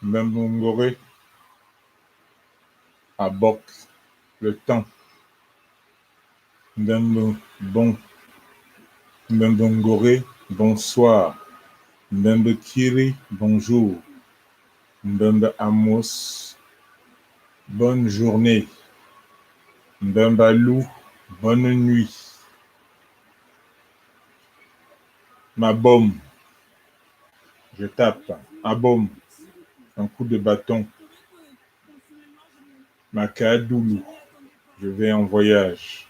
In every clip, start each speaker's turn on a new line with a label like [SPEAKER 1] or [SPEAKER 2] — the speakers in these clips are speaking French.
[SPEAKER 1] Mbembongoré, Abok, le temps. Bon, Mbembongoré, bonsoir. Mbembekiri, bonjour. Mbembe Amos, bonne journée. Mbembalou, bonne nuit. Mabom, je tape. Abom, un coup de bâton. Makadoulou, je vais en voyage.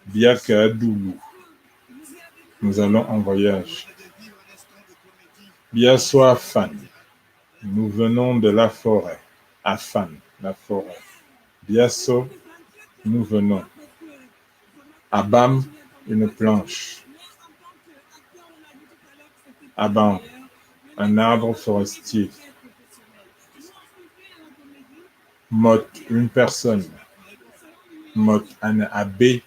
[SPEAKER 1] Biakadoulou, nous allons en voyage. Biaso Afan, nous venons de la forêt. Afan, la forêt. Biaso, nous venons. Abam, une planche. Abam, un arbre forestier. Mot, une personne. Mot, un abbé,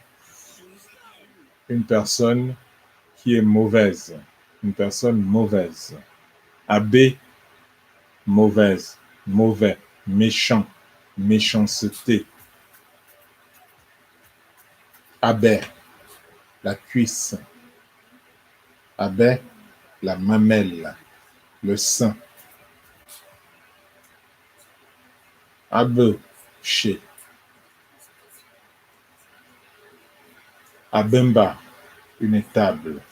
[SPEAKER 1] une personne qui est mauvaise. Une personne mauvaise. Abbé, mauvaise, mauvais, méchant, méchanceté. Abbé, la cuisse. Abbé, la mamelle, le sein. Abeuché. Abemba, une étable.